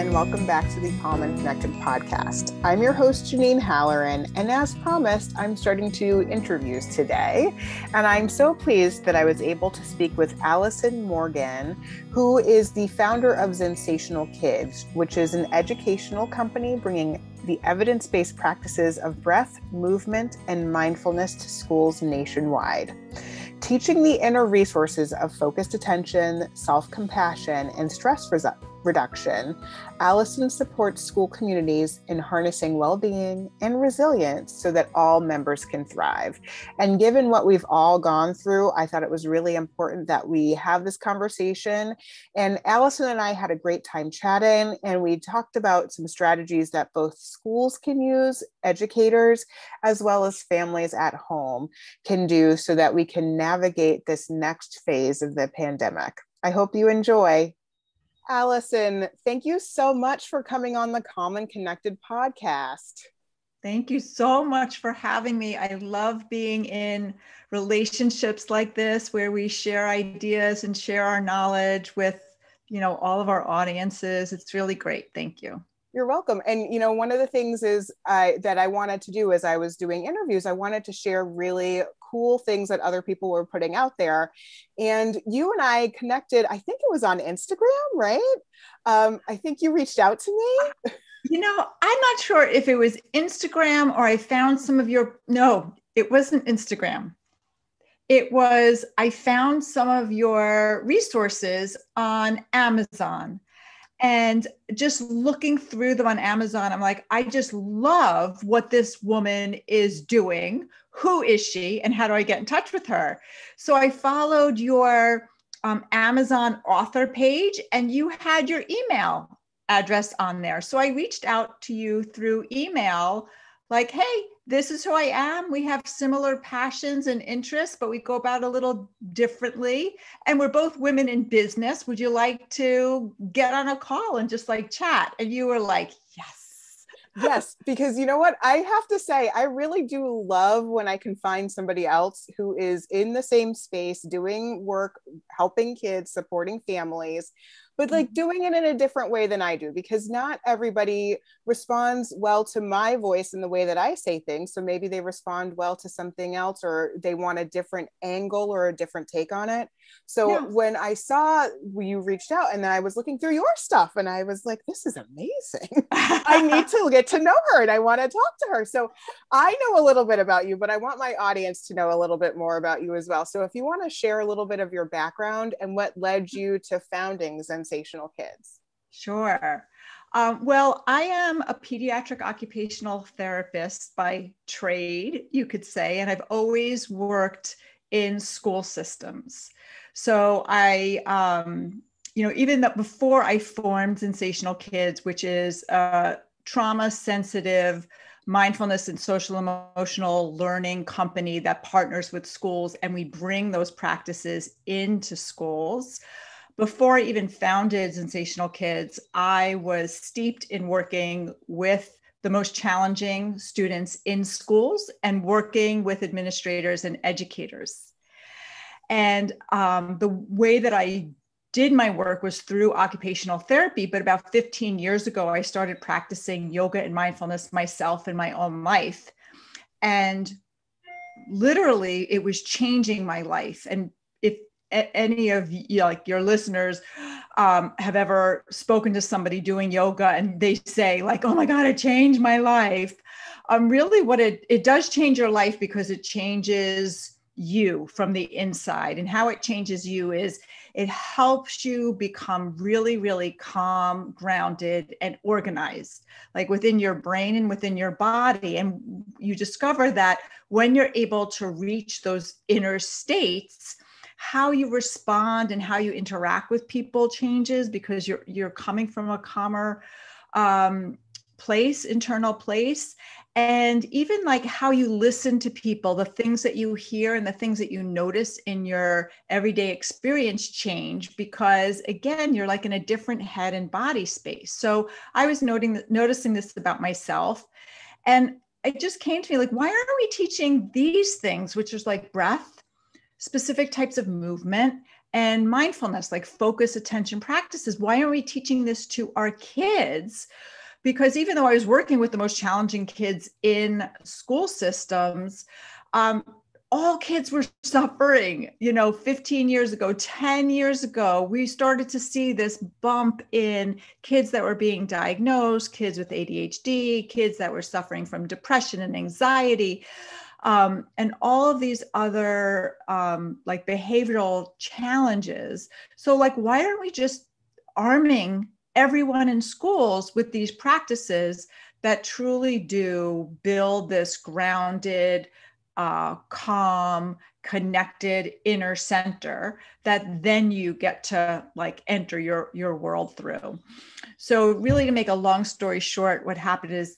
and welcome back to the Calm and Connected podcast. I'm your host, Janine Halloran, and as promised, I'm starting to interviews today. And I'm so pleased that I was able to speak with Allison Morgan, who is the founder of Zensational Kids, which is an educational company bringing the evidence-based practices of breath, movement, and mindfulness to schools nationwide. Teaching the inner resources of focused attention, self-compassion, and stress reduction, Allison supports school communities in harnessing well-being and resilience so that all members can thrive. And given what we've all gone through, I thought it was really important that we have this conversation. And Allison and I had a great time chatting, and we talked about some strategies that both schools can use, educators, as well as families at home can do so that we can navigate this next phase of the pandemic. I hope you enjoy. Allison, thank you so much for coming on the Calm and Connected podcast. Thank you so much for having me. I love being in relationships like this where we share ideas and share our knowledge with, all of our audiences. It's really great. Thank you. You're welcome. And, one of the things is that I wanted to do as I was doing interviews, I wanted to share really cool things that other people were putting out there. And you and I connected, I think it was on Instagram, right? I think you reached out to me. I'm not sure if it was Instagram or I found some of no, it wasn't Instagram. I found some of your resources on Amazon. And just looking through them on Amazon, I'm like, I just love what this woman is doing. Who is she? And how do I get in touch with her? So I followed your Amazon author page, and you had your email address on there. So I reached out to you through email, like, hey, this is who I am. We have similar passions and interests, but we go about it a little differently. And we're both women in business. Would you like to get on a call and just chat? And you were like, yes. Yes, because you know what? I have to say, I really do love when I can find somebody else who is in the same space, doing work, helping kids, supporting families, but doing it in a different way than I do, because not everybody responds well to my voice in the way that I say things. So maybe they respond well to something else, or they want a different angle or a different take on it. So when I saw you reached out, and then I was looking through your stuff, and I was like, this is amazing. I need to get to know her, and I want to talk to her. So I know a little bit about you, but I want my audience to know a little bit more about you as well. So if you want to share a little bit of your background and what led you to founding Zensational Kids. Sure. Well, I am a pediatric occupational therapist by trade, you could say, and I've always worked in school systems. So I, even before I formed Zensational Kids, which is a trauma-sensitive mindfulness and social emotional learning company that partners with schools, and we bring those practices into schools. Before I even founded Zensational Kids, I was steeped in working with the most challenging students in schools and working with administrators and educators. And the way that I did my work was through occupational therapy, but about 15 years ago, I started practicing yoga and mindfulness myself in my own life. And literally, it was changing my life. And if any of your listeners have ever spoken to somebody doing yoga and they say oh my God, it changed my life. Really what it does change your life, because it changes you from the inside. And how it changes you is it helps you become really, really calm, grounded, and organized, within your brain and within your body. And you discover that when you're able to reach those inner states, how you respond and how you interact with people changes, because you're coming from a calmer place, internal place. And even how you listen to people, the things that you hear and the things that you notice in your everyday experience change, because again, you're in a different head and body space. So I was noticing this about myself, and it just came to me why aren't we teaching these things, which is breath, specific types of movement and mindfulness, like focus attention practices. Why aren't we teaching this to our kids? Because even though I was working with the most challenging kids in school systems, all kids were suffering. 15 years ago, 10 years ago, we started to see this bump in kids that were being diagnosed, kids with ADHD, kids that were suffering from depression and anxiety, and all of these other like behavioral challenges. So like, why aren't we just arming everyone in schools with these practices that truly do build this grounded, calm, connected inner center that then you get to like enter your world through. So really, to make a long story short, what happened is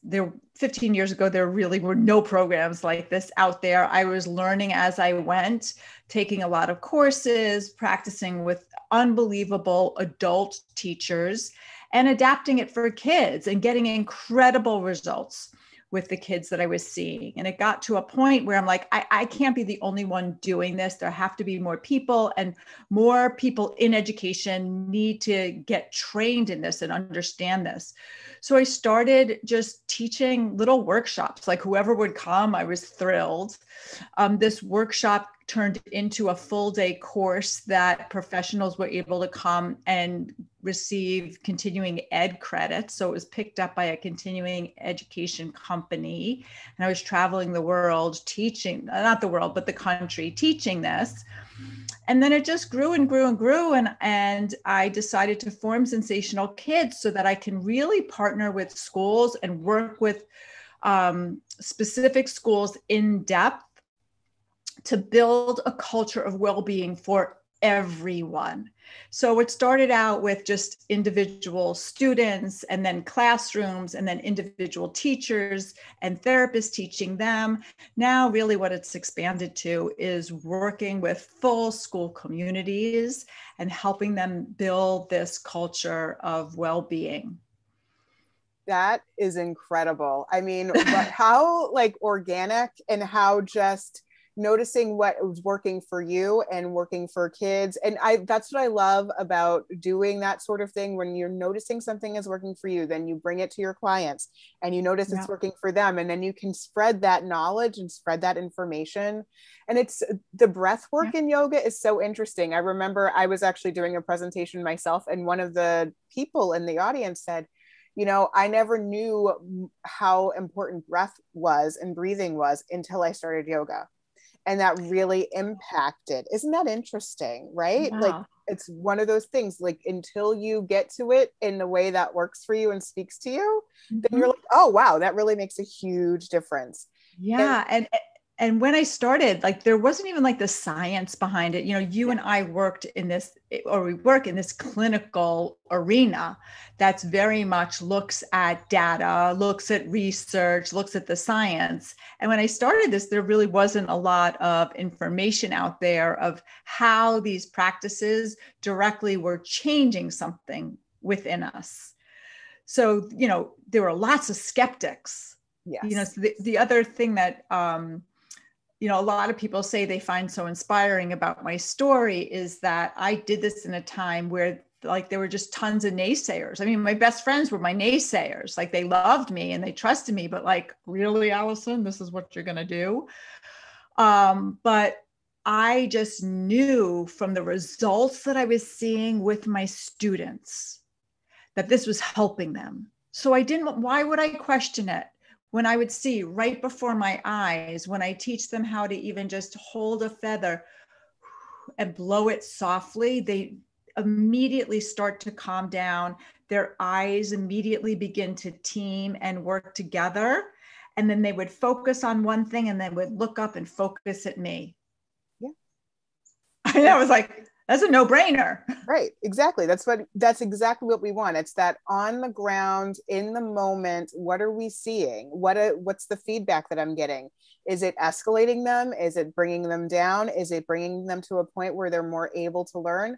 15 years ago, there really were no programs like this out there. I was learning as I went, taking a lot of courses, practicing with unbelievable adult teachers, and adapting it for kids and getting incredible results with the kids that I was seeing. And it got to a point where I'm like, I can't be the only one doing this. There have to be more people, and more people in education need to get trained in this and understand this. So I started just teaching little workshops, like whoever would come, I was thrilled. This workshop turned into a full day course that professionals were able to come and receive continuing ed credits. So it was picked up by a continuing education company. And I was traveling the world teaching, not the world, but the country, teaching this. And then it just grew and grew and grew. And I decided to form Sensational Kids so that I can really partner with schools and work with specific schools in depth to build a culture of well-being for everyone. So it started out with just individual students, and then classrooms, and then individual teachers and therapists teaching them. Now, really what it's expanded to is working with full school communities and helping them build this culture of well-being. That is incredible. I mean, how like organic, and how just noticing what was working for you and working for kids. And that's what I love about doing that sort of thing. When you're noticing something is working for you, then you bring it to your clients and you notice it's working for them. And then you can spread that knowledge and spread that information. And it's the breath work in yoga is so interesting. I remember I was actually doing a presentation myself, and one of the people in the audience said, I never knew how important breath was and breathing was until I started yoga. And that really impacted. Isn't that interesting, right? Yeah. Like, it's one of those things, like, until you get to it in the way that works for you and speaks to you, then you're like, oh, wow, that really makes a huge difference. Yeah. And when I started, like, there wasn't even like the science behind it. You and I worked in this, or we work in this clinical arena that's very much looks at data, looks at research, looks at the science. And when I started this, there really wasn't a lot of information out there of how these practices directly were changing something within us. So, there were lots of skeptics. Yes. So the other thing that, a lot of people say they find so inspiring about my story is that I did this in a time where like there were just tons of naysayers. I mean, my best friends were my naysayers. Like, they loved me and they trusted me, but like, really, Allison, this is what you're going to do. But I just knew from the results that I was seeing with my students that this was helping them. So why would I question it? When I would see right before my eyes, when I teach them how to even just hold a feather and blow it softly, they immediately start to calm down. Their eyes immediately begin to team and work together. And then they would focus on one thing and then would look up and focus at me. Yeah. And I was like, that's a no-brainer. Right. Exactly. That's exactly what we want. It's that on the ground, in the moment. What are we seeing? What's the feedback that I'm getting? Is it escalating them? Is it bringing them down? Is it bringing them to a point where they're more able to learn?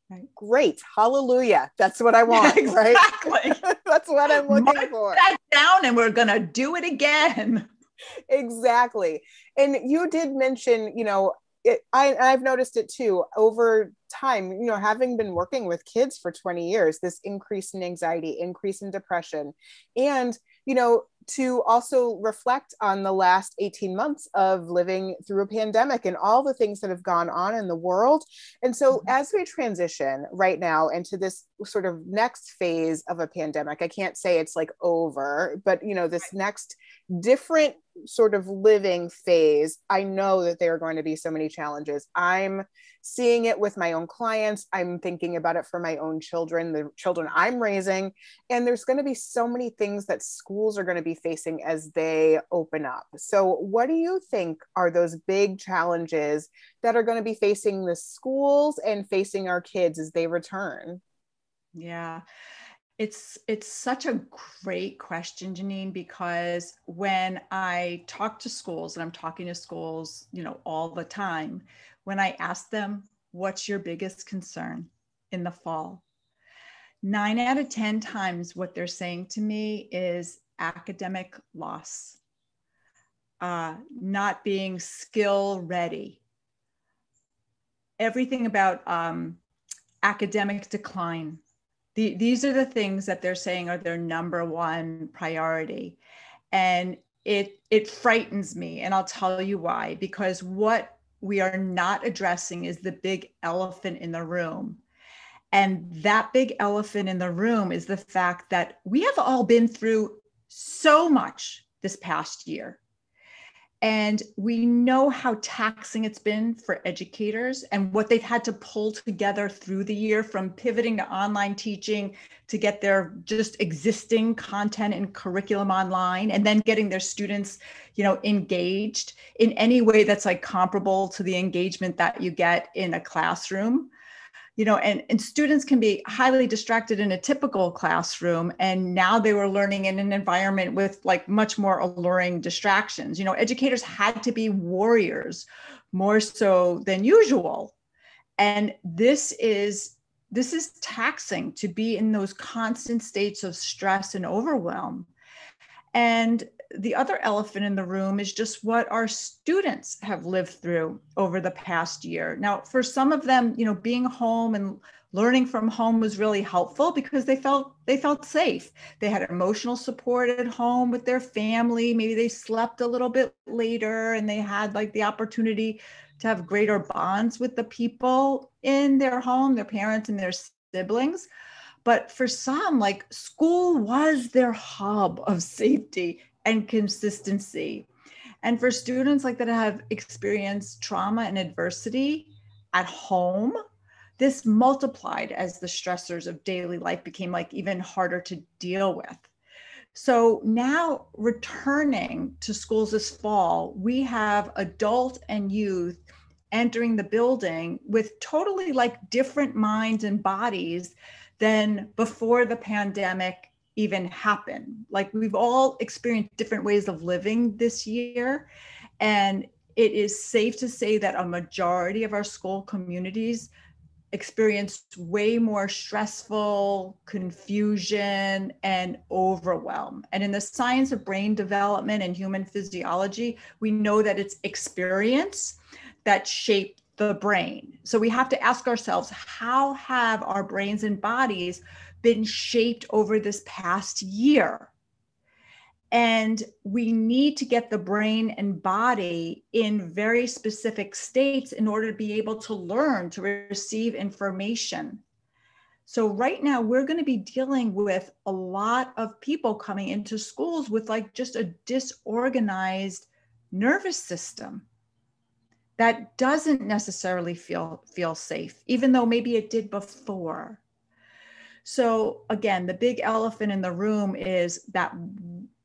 Right. Great. Hallelujah. That's what I want. Exactly. Right. That's what I'm looking Mark for. that down and we're going to do it again. Exactly. And you did mention, I've noticed it too over time, having been working with kids for 20 years, this increase in anxiety, increase in depression, and, to also reflect on the last 18 months of living through a pandemic and all the things that have gone on in the world. And so, as we transition right now into this sort of next phase of a pandemic, I can't say it's like over, but, this next different sort of living phase, I know that there are going to be so many challenges. I'm seeing it with my own clients. I'm thinking about it for my own children, the children I'm raising. And there's going to be so many things that schools are going to be facing as they open up. So, what do you think are those big challenges that are going to be facing the schools and facing our kids as they return? Yeah. It's such a great question, Janine, because when I talk to schools, and I'm talking to schools, all the time, when I ask them, what's your biggest concern in the fall? 9 out of 10 times what they're saying to me is academic loss, not being skill ready, everything about academic decline. These are the things that they're saying are their number one priority. And it frightens me. And I'll tell you why, because what we are not addressing is the big elephant in the room. And that big elephant in the room is the fact that we have all been through so much this past year. And we know how taxing it's been for educators and what they've had to pull together through the year, from pivoting to online teaching to get their just existing content and curriculum online, and then getting their students, engaged in any way that's like comparable to the engagement that you get in a classroom. And students can be highly distracted in a typical classroom. And now they were learning in an environment with like much more alluring distractions. Educators had to be warriors more so than usual. And this is taxing, to be in those constant states of stress and overwhelm. And the other elephant in the room is just what our students have lived through over the past year. Now, for some of them, being home and learning from home was really helpful because they felt safe. They had emotional support at home with their family. Maybe they slept a little bit later and they had like the opportunity to have greater bonds with the people in their home, their parents and their siblings. But for some, like, school was their hub of safety and consistency. And for students like that have experienced trauma and adversity at home, this multiplied as the stressors of daily life became like even harder to deal with. So now, returning to schools this fall, we have adult and youth entering the building with totally like different minds and bodies than before the pandemic even happened. Like, we've all experienced different ways of living this year. And it is safe to say that a majority of our school communities experienced way more stressful confusion and overwhelm. And in the science of brain development and human physiology, we know that it's experience that shaped the brain. So we have to ask ourselves, how have our brains and bodies been shaped over this past year? And we need to get the brain and body in very specific states in order to be able to learn, to receive information. So right now, we're going to be dealing with a lot of people coming into schools with like just a disorganized nervous system that doesn't necessarily feel safe, even though maybe it did before. So again, the big elephant in the room is that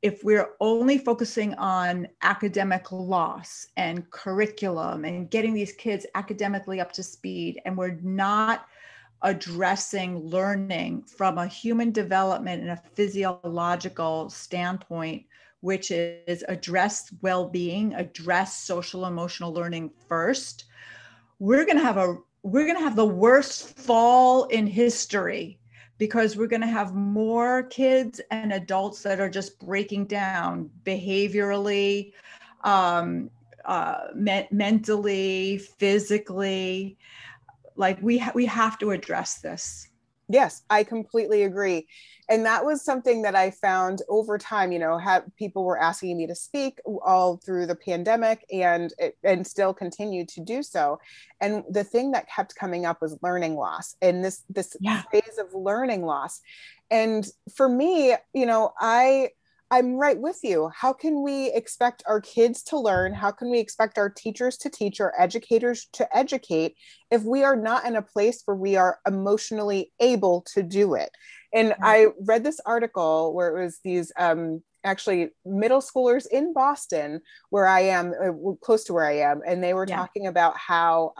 if we're only focusing on academic loss and curriculum and getting these kids academically up to speed, and we're not addressing learning from a human development and a physiological standpoint, which is address well-being, address social emotional learning first, we're going to have the worst fall in history, because we're going to have more kids and adults that are just breaking down behaviorally, mentally, physically. Like we have to address this. Yes, I completely agree. And that was something that I found over time, people were asking me to speak all through the pandemic and still continue to do so. And the thing that kept coming up was learning loss and this Yeah. phase of learning loss. And for me, I'm right with you. How can we expect our kids to learn? How can we expect our teachers to teach, our educators to educate if we are not in a place where we are emotionally able to do it? And I read this article where it was these actually middle schoolers in Boston, where I am, close to where I am, and they were talking about how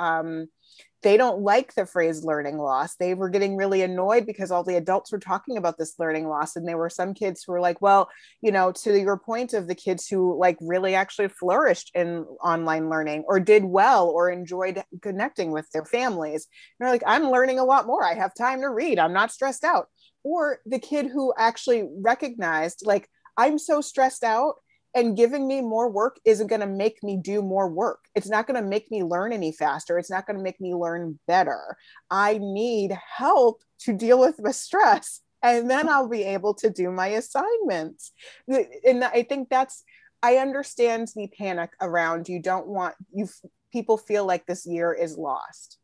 they don't like the phrase learning loss. They were getting really annoyed because all the adults were talking about this learning loss. And there were some kids who were like, well, to your point of the kids who like really actually flourished in online learning or did well or enjoyed connecting with their families. And they're like, I'm learning a lot more. I have time to read. I'm not stressed out. Or the kid who actually recognized, like, I'm so stressed out, and giving me more work isn't going to make me do more work. It's not going to make me learn any faster. It's not going to make me learn better. I need help to deal with the stress, and then I'll be able to do my assignments. And I think I understand the panic around people feel like this year is lost.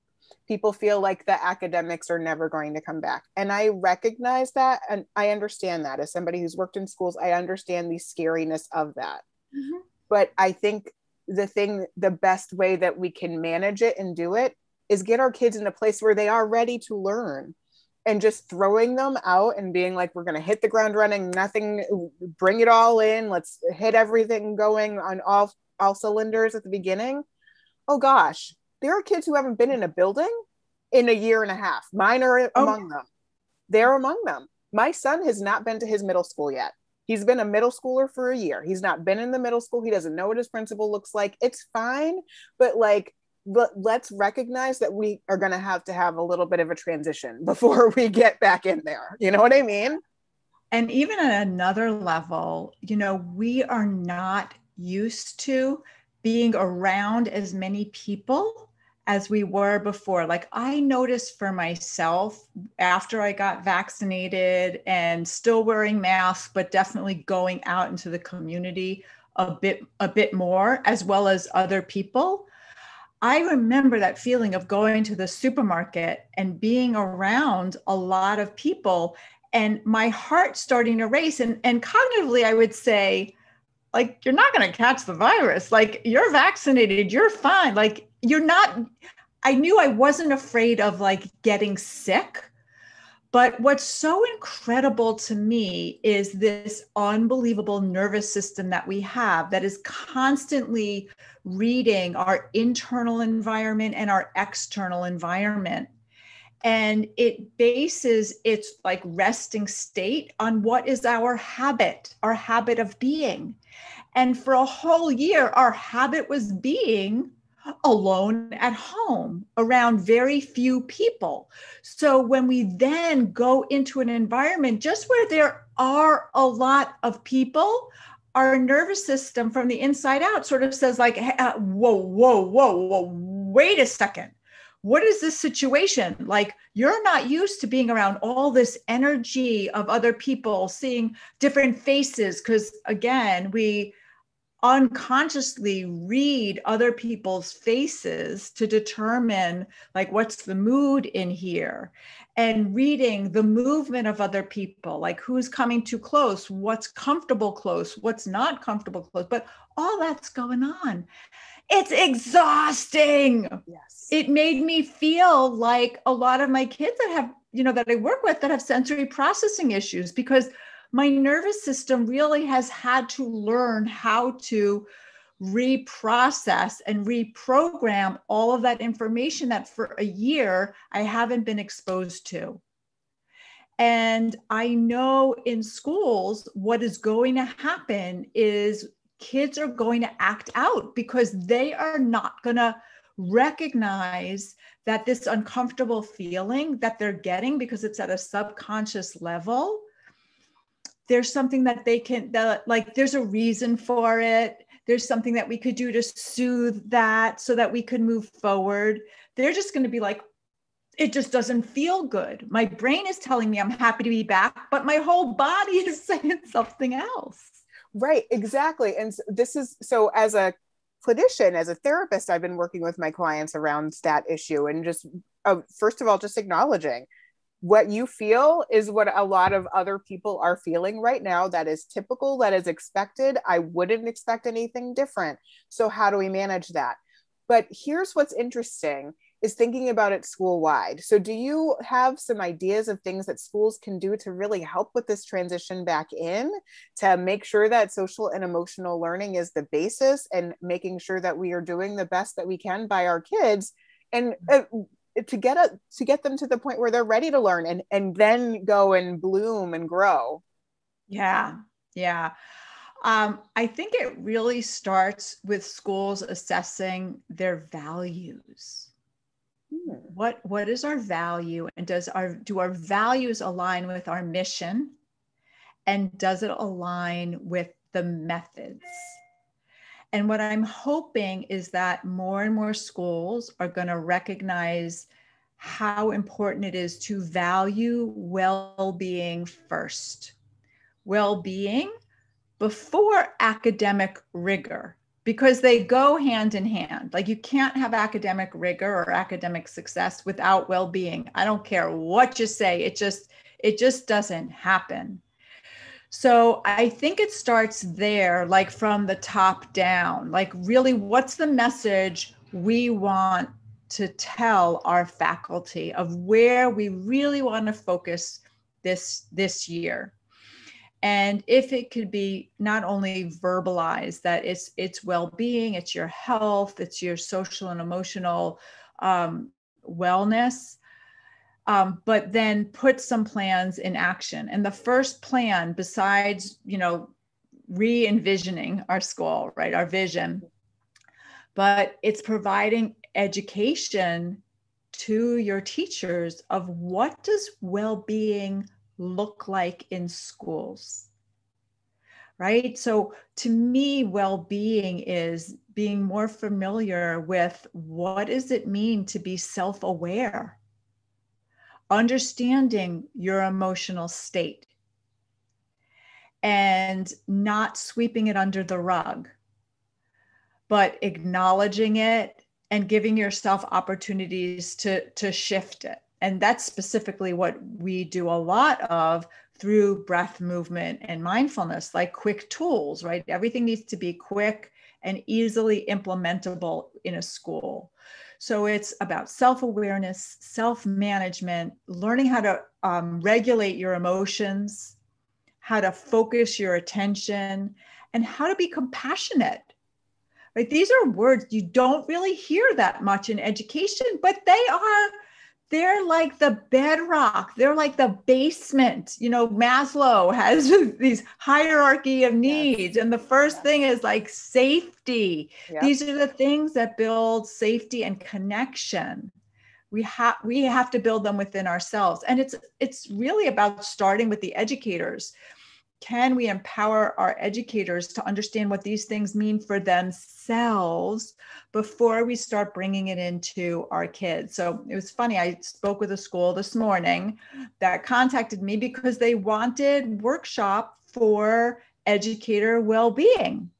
People feel like the academics are never going to come back. And I recognize that. And I understand that as somebody who's worked in schools, I understand the scariness of that. Mm-hmm. But I think the best way that we can manage it and do it is get our kids in a place where they are ready to learn, and just throwing them out and being like, we're going to hit the ground running, nothing, bring it all in. Let's hit everything going on all cylinders at the beginning. Oh gosh. There are kids who haven't been in a building in a year and a half. Mine are among them. They're among them. My son has not been to his middle school yet. He's been a middle schooler for a year. He's not been in the middle school. He doesn't know what his principal looks like. It's fine. But let's recognize that we are going to have a little bit of a transition before we get back in there. You know what I mean? And even at another level, we are not used to being around as many people as we were before. Like I noticed for myself after I got vaccinated and still wearing masks, but definitely going out into the community a bit more, as well as other people. I remember that feeling of going to the supermarket and being around a lot of people and my heart starting to race. And cognitively, I would say, like, you're not going to catch the virus. Like, you're vaccinated, you're fine. Like, you're not, I knew I wasn't afraid of like getting sick. But what's so incredible to me is this unbelievable nervous system that we have that is constantly reading our internal environment and our external environment. And it bases its like resting state on what is our habit of being. And for a whole year, our habit was being alone at home around very few people. So when we then go into an environment just where there are a lot of people, our nervous system from the inside out sort of says like, whoa, wait a second. What is this situation? Like, you're not used to being around all this energy of other people, seeing different faces. Because again, we unconsciously read other people's faces to determine like what's the mood in here, and reading the movement of other people, like who's coming too close, what's comfortable close, what's not comfortable close, but all that's going on. It's exhausting. Yes. It made me feel like a lot of my kids that have, that I work with that have sensory processing issues, because my nervous system really has had to learn how to reprocess and reprogram all of that information that for a year I haven't been exposed to. And I know in schools, what is going to happen is kids are going to act out because they are not going to recognize that this uncomfortable feeling that they're getting, because it's at a subconscious level, there's something that they can, like, there's a reason for it. there's something that we could do to soothe that so that we could move forward. They're just going to be like, it just doesn't feel good. My brain is telling me I'm happy to be back, but my whole body is saying something else. Right, exactly. And so as a clinician, as a therapist, I've been working with my clients around that issue, and just first of all, just acknowledging what you feel is what a lot of other people are feeling right now. That is typical, that is expected. I wouldn't expect anything different. So how do we manage that? But here's what's interesting is thinking about it school wide. So do you have some ideas of things that schools can do to really help with this transition back in, to make sure that social and emotional learning is the basis, and making sure that we are doing the best that we can by our kids, and to get them to the point where they're ready to learn and then go and bloom and grow? Yeah. I think it really starts with schools assessing their values. What is our value, and do our values align with our mission, and does it align with the methods? And what I'm hoping is that more and more schools are going to recognize how important it is to value well-being first. Well-being before academic rigor, because they go hand in hand. Like, you can't have academic rigor or academic success without well-being. I don't care what you say, it just doesn't happen. So I think it starts there, like from the top down, like really what's the message we want to tell our faculty of where we really want to focus this year. And if it could be not only verbalized that it's well-being, it's your health, it's your social and emotional wellness, but then put some plans in action. And the first plan, besides, re-envisioning our school, right, our vision, but it's providing education to your teachers of what does well-being look like in schools, right? So to me, well-being is being more familiar with what does it mean to be self-aware, understanding your emotional state, and not sweeping it under the rug, but acknowledging it and giving yourself opportunities to shift it. And that's specifically what we do a lot of through breath, movement, and mindfulness, like quick tools, right? Everything needs to be quick and easily implementable in a school. So it's about self-awareness, self-management, learning how to regulate your emotions, how to focus your attention, and how to be compassionate. Right? These are words you don't really hear that much in education, but they're like the bedrock. They're like the basement. Maslow has these hierarchy of needs. Yes. And the first thing is like safety. Yep. These are the things that build safety and connection. We have to build them within ourselves. And it's really about starting with the educators. Can we empower our educators to understand what these things mean for themselves before we start bringing it into our kids? So it was funny. I spoke with a school this morning that contacted me because they wanted workshop for educator well-being.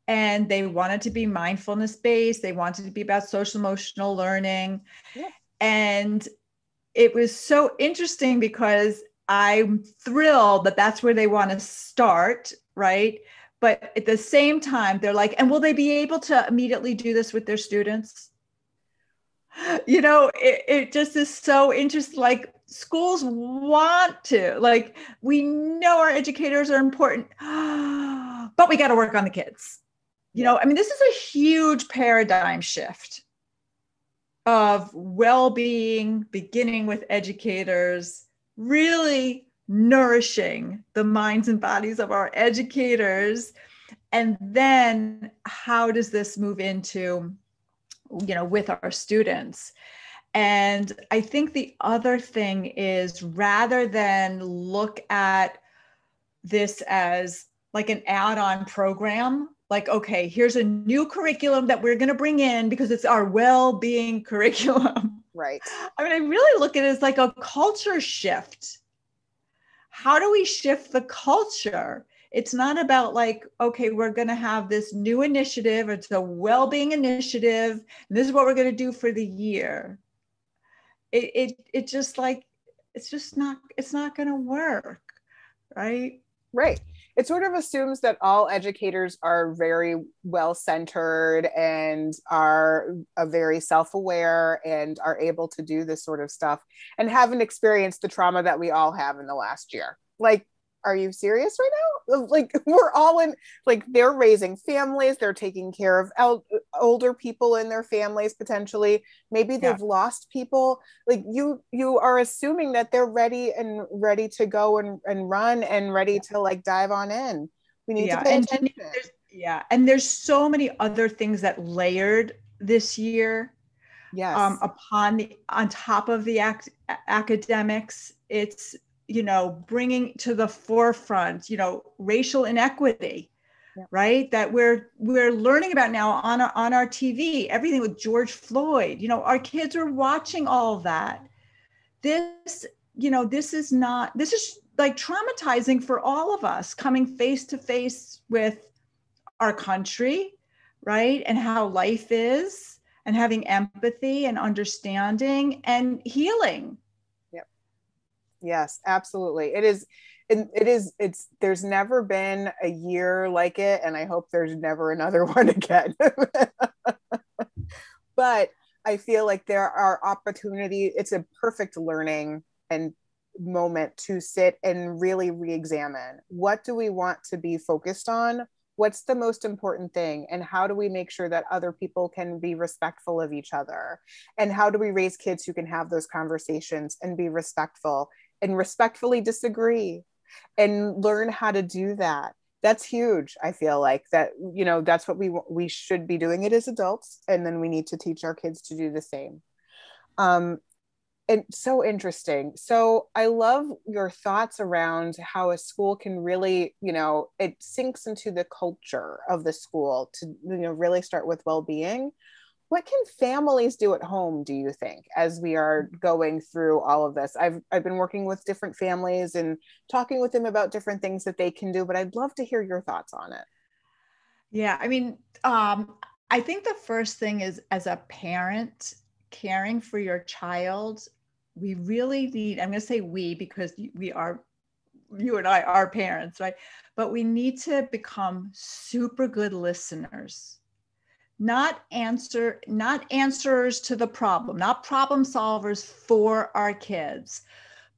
And they wanted to be mindfulness based. They wanted to be about social emotional learning. Yeah. And it was so interesting because I'm thrilled that that's where they want to start, right? But at the same time, they're like, and will they be able to immediately do this with their students? It just is so interesting. Like, schools want to, like, we know our educators are important, but we got to work on the kids. This is a huge paradigm shift of well-being, beginning with educators, really nourishing the minds and bodies of our educators. And then how does this move into, with our students? And I think the other thing is, rather than look at this as like an add-on program, like, okay, here's a new curriculum that we're going to bring in because it's our well-being curriculum. Right. I mean, I really look at it as like a culture shift. How do we shift the culture? It's not about like, okay, we're going to have this new initiative. It's a well-being initiative. And this is what we're going to do for the year. It just like, it's not going to work. Right. Right. It sort of assumes that all educators are very well-centered and are very self-aware and are able to do this sort of stuff and haven't experienced the trauma that we all have in the last year. Like, are you serious right now? Like, we're all in, like, they're raising families, they're taking care of older people in their families potentially. Maybe they've lost people. Like, you are assuming that they're ready to go and run and ready to like dive on in. We need to pay attention. And there's so many other things that layered this year. Yes. On top of the academics, it's, bringing to the forefront, racial inequity, right? That we're learning about now on our TV, everything with George Floyd, our kids are watching all of that. This is like traumatizing for all of us, coming face to face with our country, right? And how life is, and having empathy and understanding and healing. Yes, absolutely. It's there's never been a year like it, and I hope there's never another one again. But I feel like there are opportunities. It's a perfect learning and moment to sit and really re-examine, what do we want to be focused on? What's the most important thing? And how do we make sure that other people can be respectful of each other? And how do we raise kids who can have those conversations and be respectful and respectfully disagree and learn how to do that? That's huge. I feel like that, that's what we should be doing it as adults. And then we need to teach our kids to do the same. And so interesting. So I love your thoughts around how a school can really, it sinks into the culture of the school to, really start with well-being. What can families do at home, do you think, as we are going through all of this? I've been working with different families and talking with them about different things that they can do, but I'd love to hear your thoughts on it. Yeah, I mean, I think the first thing is, as a parent, caring for your child, we really need, I'm going to say we, because you and I are parents, right? But we need to become super good listeners. Not answerers to the problem, not problem solvers for our kids,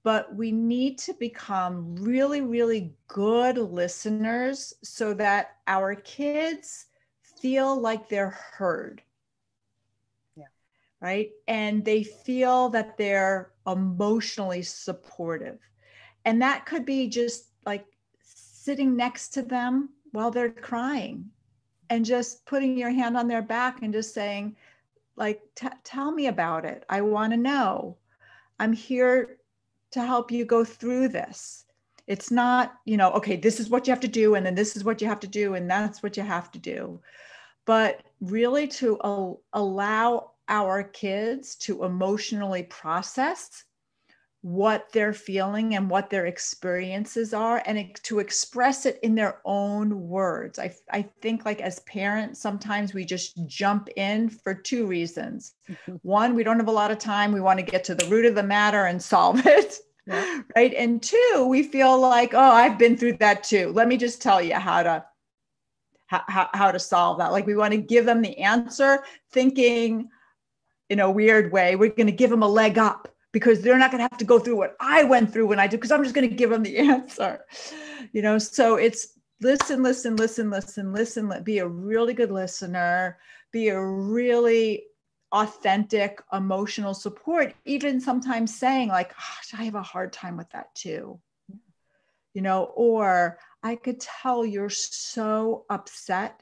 but we need to become really, really good listeners so that our kids feel like they're heard. Yeah. Right? And they feel that they're emotionally supportive. And that could be just like sitting next to them while they're crying and just putting your hand on their back and just saying, like, tell me about it. I want to know. I'm here to help you go through this. It's not, okay, this is what you have to do, and then this is what you have to do, and that's what you have to do. But really to allow our kids to emotionally process what they're feeling and what their experiences are, and to express it in their own words. I think, like, as parents, sometimes we just jump in for two reasons. One, we don't have a lot of time. We want to get to the root of the matter and solve it. Yeah. Right. And two, we feel like, oh, I've been through that too. Let me just tell you how to solve that. Like, we want to give them the answer, thinking in a weird way, we're going to give them a leg up, because they're not going to have to go through what I went through when I did, because I'm just going to give them the answer, so it's listen, be a really good listener, be a really authentic emotional support, even sometimes saying like, gosh, I have a hard time with that too, or I could tell you're so upset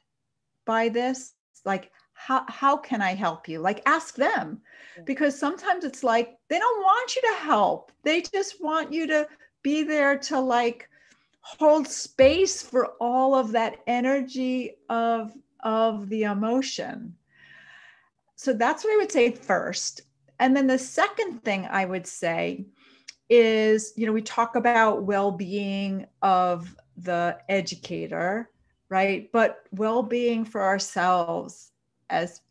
by this, like, how can I help you? Like, ask them, because sometimes it's like, they don't want you to help. They just want you to be there to, like, hold space for all of that energy of the emotion. So that's what I would say first. And then the second thing I would say is, we talk about well-being of the educator, right? But well-being for ourselves as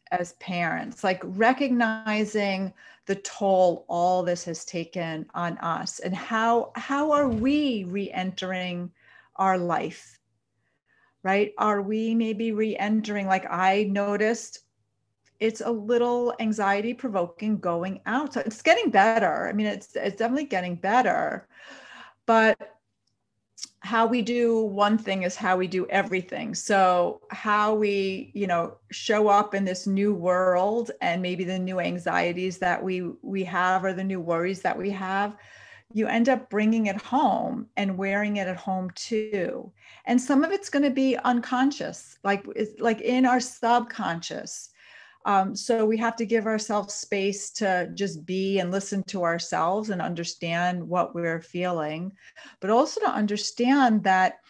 parents, like recognizing the toll all this has taken on us, and how are we re-entering our life, right? Are we maybe re-entering, like I noticed, it's a little anxiety provoking going out. So it's getting better. I mean, it's definitely getting better, but how we do one thing is how we do everything. So how we, show up in this new world, and maybe the new anxieties that we have, or the new worries that we have, you end up bringing it home and wearing it at home too. And some of it's going to be unconscious, like in our subconscious. So we have to give ourselves space to just be and listen to ourselves and understand what we're feeling, but also to understand that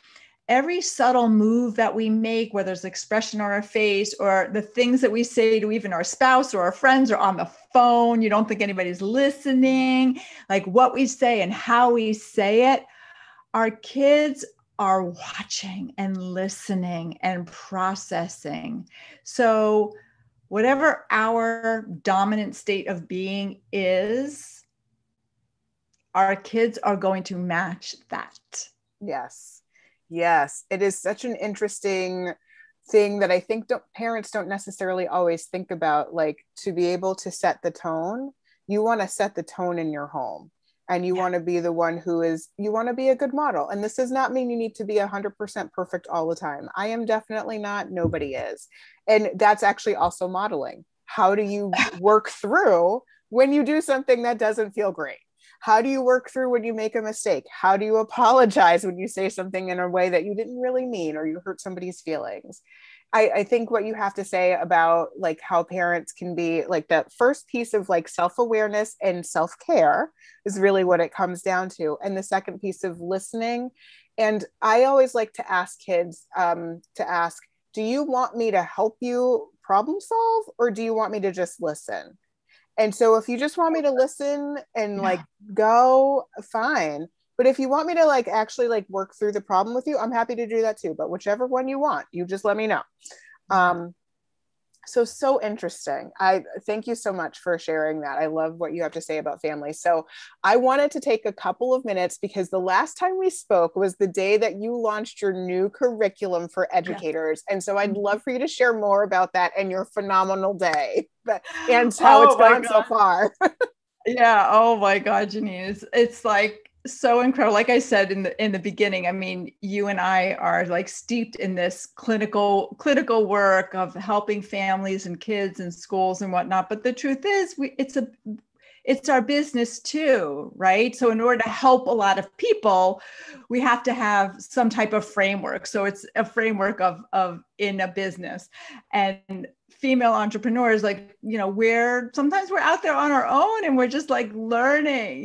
every subtle move that we make, whether it's expression on our face or the things that we say to even our spouse or our friends or on the phone, you don't think anybody's listening, like what we say and how we say it, our kids are watching and listening and processing. So whatever our dominant state of being is, our kids are going to match that. Yes. Yes. It is such an interesting thing that I think parents don't necessarily always think about, like, to be able to set the tone. You want to set the tone in your home, and you want to be the one you want to be a good model. And this does not mean you need to be 100% perfect all the time. I am definitely not. Nobody is. And that's actually also modeling. How do you work through when you do something that doesn't feel great? How do you work through when you make a mistake? How do you apologize when you say something in a way that you didn't really mean, or you hurt somebody's feelings? I think what you have to say about like how parents can be, like, that first piece of like self-awareness and self-care is really what it comes down to. And the second piece of listening. And I always like to ask kids do you want me to help you problem solve, or do you want me to just listen? And so if you just want me to listen and like go, fine. But if you want me to like actually like work through the problem with you, I'm happy to do that too. But whichever one you want, you just let me know. So interesting. I thank you so much for sharing that. I love what you have to say about family. So I wanted to take a couple of minutes, because the last time we spoke was the day that you launched your new curriculum for educators. And so I'd love for you to share more about that and your phenomenal day and how it's gone so far. Yeah. Oh my God, Janine. It's like so incredible. Like I said in the beginning, I mean, you and I are like steeped in this clinical work of helping families and kids and schools and whatnot. But the truth is, it's our business too, right? So in order to help a lot of people, we have to have some type of framework. So it's a framework of in a business. And female entrepreneurs, like, sometimes we're out there on our own, and we're just like learning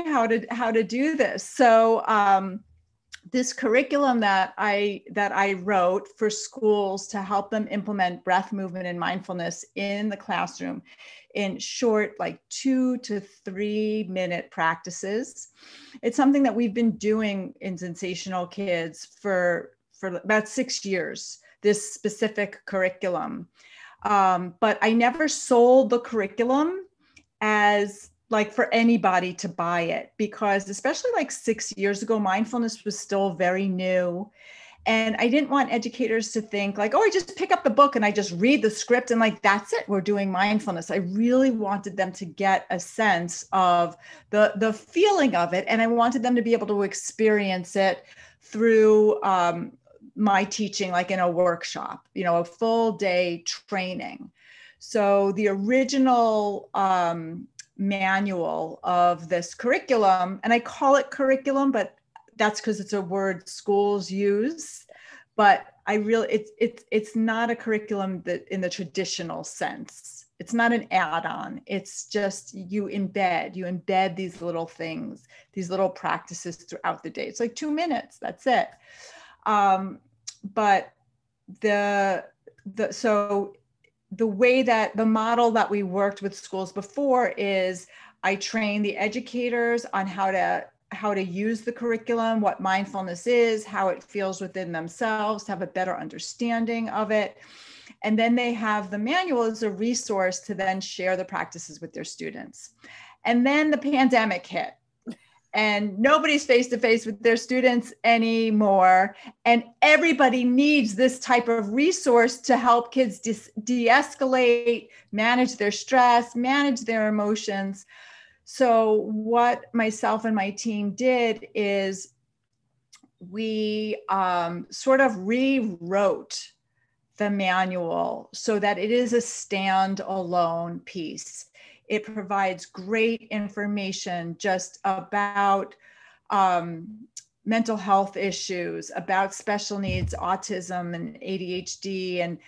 how to do this. So this curriculum that I wrote for schools to help them implement breath, movement, and mindfulness in the classroom in short, like 2 to 3 minute practices. It's something that we've been doing in Sensational Kids for about 6 years, this specific curriculum. But I never sold the curriculum as like for anybody to buy it, because especially like 6 years ago, mindfulness was still very new. And I didn't want educators to think like, oh, I just pick up the book and I just read the script and like, that's it, we're doing mindfulness. I really wanted them to get a sense of the feeling of it. And I wanted them to be able to experience it through my teaching, like in a workshop, a full day training. So the original manual of this curriculum, and I call it curriculum, but that's because it's a word schools use, but it's not a curriculum that in the traditional sense. It's not an add-on. It's just you embed these little things, these little practices throughout the day. It's like 2 minutes, that's it. But so the way that the model that we worked with schools before is I train the educators on how to use the curriculum, what mindfulness is, how it feels within themselves, to have a better understanding of it. And then they have the manual as a resource to then share the practices with their students. And then the pandemic hit. And nobody's face to face with their students anymore. And everybody needs this type of resource to help kids de-escalate, manage their stress, manage their emotions. So what myself and my team did is we sort of rewrote the manual so that it is a standalone piece. It provides great information just about mental health issues, about special needs, autism and ADHD, and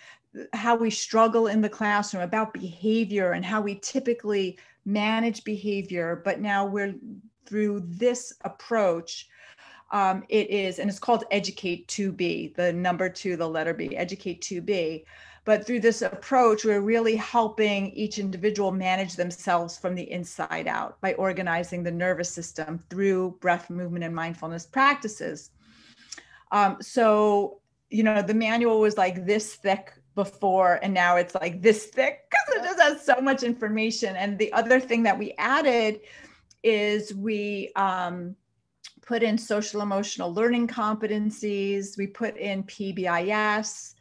how we struggle in the classroom, about behavior and how we typically manage behavior. But now we're through this approach. It is, and it's called Educate 2B, the number 2, the letter B, Educate 2B. But through this approach, we're really helping each individual manage themselves from the inside out by organizing the nervous system through breath, movement, and mindfulness practices. So, the manual was like this thick before, and now it's like this thick because it just has so much information. And the other thing that we added is we put in social emotional learning competencies, we put in PBIS,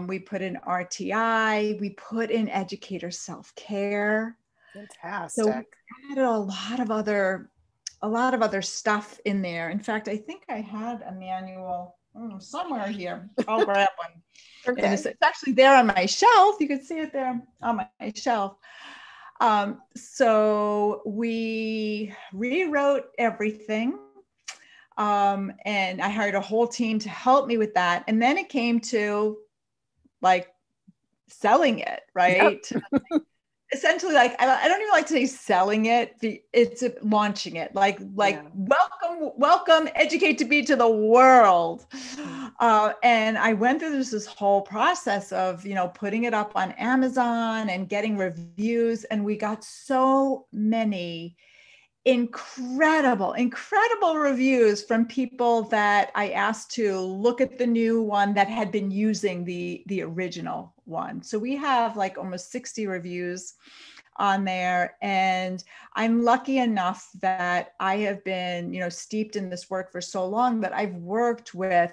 we put in RTI, we put in educator self-care. Fantastic. So we added a lot of other stuff in there. In fact, I think I had a manual somewhere here. I'll grab one. Okay. It's actually there on my shelf. You can see it there on my shelf. So we rewrote everything. And I hired a whole team to help me with that. And then it came to like selling it, right? Yep. Essentially, like, I don't even like to say selling it. It's launching it, like yeah. welcome, Educate 2B to the world. And I went through this whole process of, putting it up on Amazon and getting reviews. And we got so many incredible reviews from people that I asked to look at the new one that had been using the original one. So we have like almost 60 reviews on there. And I'm lucky enough that I have been, steeped in this work for so long that I've worked with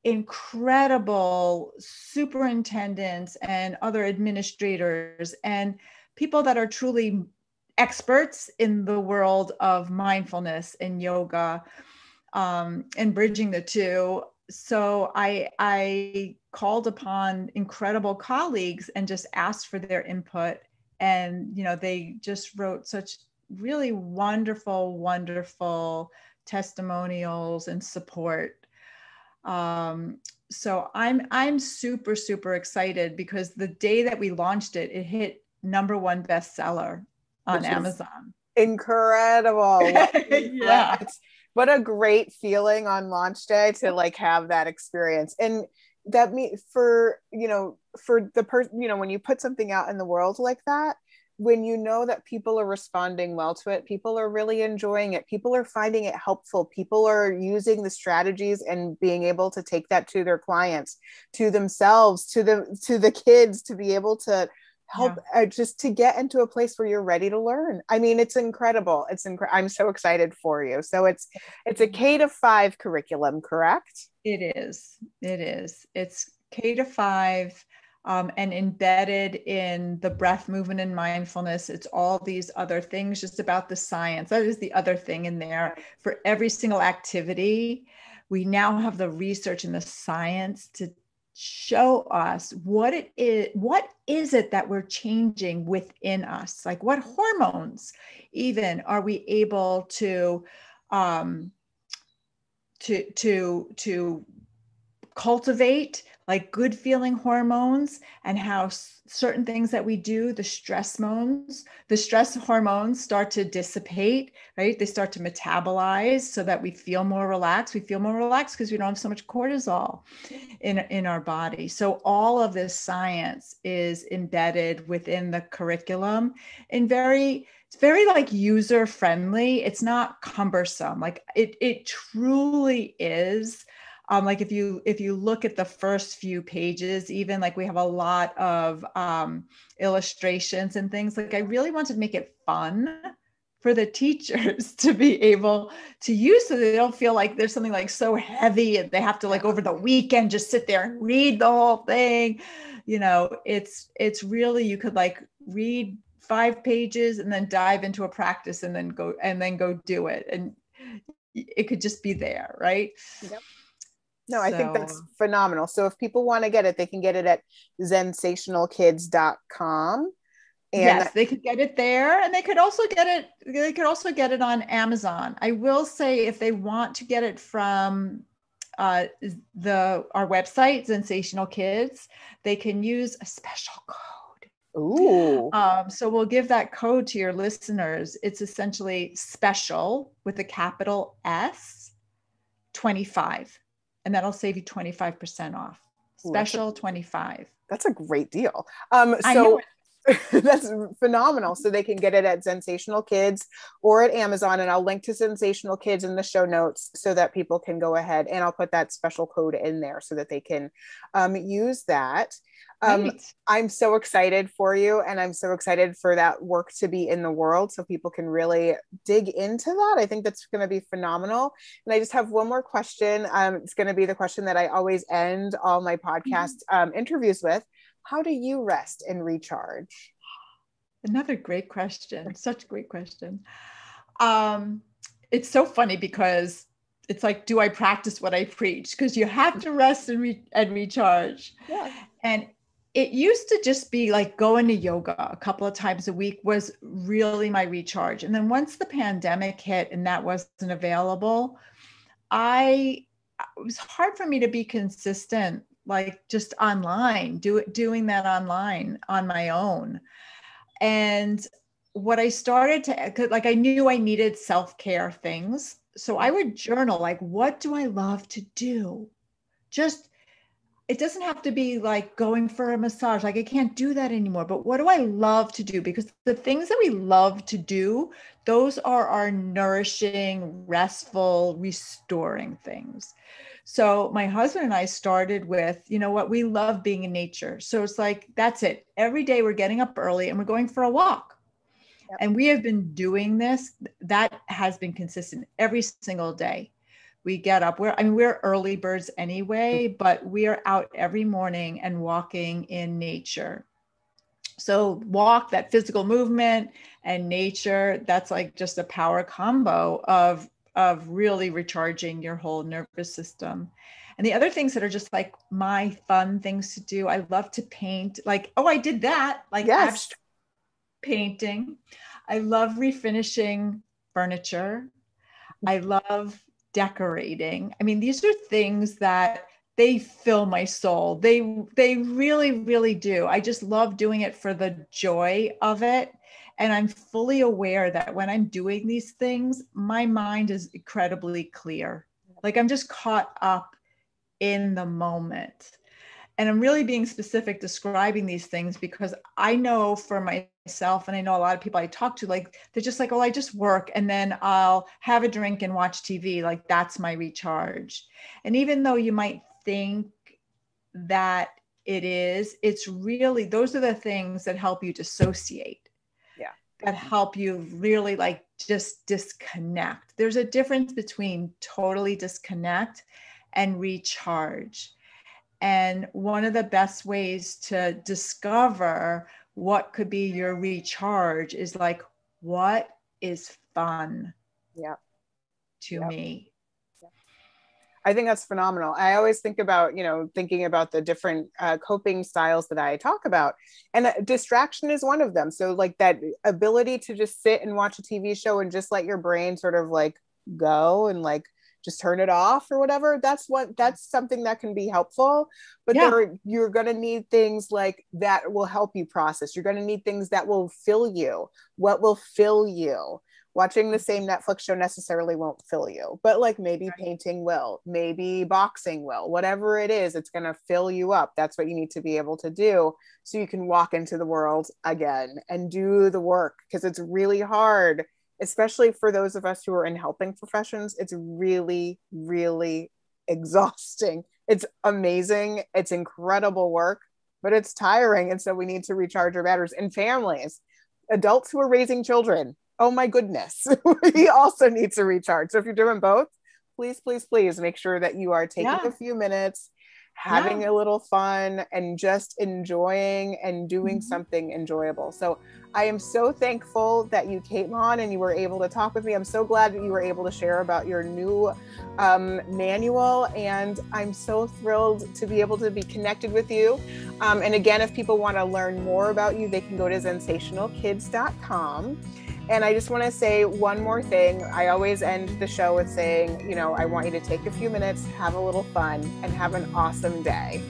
incredible superintendents and other administrators and people that are truly experts in the world of mindfulness and yoga, and bridging the two. So I called upon incredible colleagues and just asked for their input. And, they just wrote such really wonderful testimonials and support. So I'm super excited because the day that we launched it, it hit #1 bestseller on Amazon. Incredible. Yeah. What a great feeling on launch day to like have that experience. And that for the person, when you put something out in the world like that, when you know that people are responding well to it, people are really enjoying it, people are finding it helpful, people are using the strategies and being able to take that to their clients, to themselves, to the kids, to be able to help just to get into a place where you're ready to learn. I mean, it's incredible. I'm so excited for you. So it's a K-5 curriculum, correct? It is. It's K-5 and embedded in the breath, movement, and mindfulness. It's all these other things just about the science. That is the other thing in there. For every single activity, we now have the research and the science to show us what is it that we're changing within us, like what hormones even are we able to cultivate like good feeling hormones, and how certain things that we do, the stress hormones start to dissipate, right? They start to metabolize so that we feel more relaxed. We feel more relaxed because we don't have so much cortisol in our body. So all of this science is embedded within the curriculum in it's very like user friendly. It's not cumbersome. Like it truly is. Like if you look at the first few pages, even like we have a lot of illustrations and things. Like I really wanted to make it fun for the teachers to be able to use, so they don't feel like there's something like so heavy and they have to like over the weekend just sit there and read the whole thing. You know, it's really, you could like read 5 pages and then dive into a practice and then go do it, and it could just be there, right? Yep. No, I think that's phenomenal. So if people want to get it, they can get it at zensationalkids.com. And yes, they could get it there, and they could also get it on Amazon. I will say, if they want to get it from our website, Sensational Kids, they can use a special code. Ooh. So we'll give that code to your listeners. It's essentially special with a capital S 25. And that'll save you 25% off. Special 25. That's a great deal. So that's phenomenal. So they can get it at Sensational Kids or at Amazon, and I'll link to Sensational Kids in the show notes so that people can go ahead, and I'll put that special code in there so that they can use that. I'm so excited for you, and I'm so excited for that work to be in the world so people can really dig into that. I think that's going to be phenomenal. And I just have one more question. It's going to be the question that I always end all my podcast interviews with. How do you rest and recharge? Another great question. Such a great question. It's so funny because it's like, do I practice what I preach? Because you have to rest and recharge. Yeah. And it used to just be like going to yoga a couple of times a week was really my recharge. And then once the pandemic hit and that wasn't available, it was hard for me to be consistent, like just online, doing that online on my own. And what I started to, like, I knew I needed self-care things. So I would journal, like, what do I love to do? It doesn't have to be like going for a massage. Like I can't do that anymore, but what do I love to do? Because the things that we love to do, those are our nourishing, restful, restoring things. So my husband and I started with, you know what, we love being in nature. So it's like, that's it. Every day we're getting up early and we're going for a walk. Yep. And we have been doing this. That has been consistent every single day. We get up, we're early birds anyway, but we are out every morning and walking in nature. So walk, that physical movement, and nature, that's like just a power combo of really recharging your whole nervous system. And the other things that are just like my fun things to do, I love to paint. Like, oh, I did that, like yes. Abstract painting. I love refinishing furniture. I love decorating. I mean, these are things that they fill my soul. They really, really do. I just love doing it for the joy of it. And I'm fully aware that when I'm doing these things, my mind is incredibly clear. Like I'm just caught up in the moment. And I'm really being specific describing these things because I know for myself, and I know a lot of people I talk to, like, they're just like, oh, I just work and then I'll have a drink and watch TV. Like that's my recharge. And even though you might think that it's really, those are the things that help you dissociate. Yeah. That help you really like just disconnect. There's a difference between totally disconnect and recharge. And one of the best ways to discover what could be your recharge is like, what is fun to me? I think that's phenomenal. I always think about, thinking about the different coping styles that I talk about. And distraction is one of them. So like that ability to just sit and watch a TV show and just let your brain sort of like go and like just turn it off or whatever. That's something that can be helpful. But you're going to need things like that will help you process. You're going to need things that will fill you. What will fill you? Watching the same Netflix show necessarily won't fill you, but like maybe painting will, maybe boxing will, whatever it is, it's going to fill you up. That's what you need to be able to do so you can walk into the world again and do the work, because it's really hard, especially for those of us who are in helping professions. It's really, really exhausting. It's amazing. It's incredible work, but it's tiring. And so we need to recharge our batteries. And families, adults who are raising children, oh my goodness, we also need to recharge. So if you're doing both, please, please, please make sure that you are taking a few minutes, having a little fun, and just enjoying and doing something enjoyable. So I am so thankful that you came on and you were able to talk with me. I'm so glad that you were able to share about your new manual. And I'm so thrilled to be able to be connected with you. And again, if people want to learn more about you, they can go to zensationalkids.com. And I just want to say one more thing. I always end the show with saying, I want you to take a few minutes, have a little fun, and have an awesome day.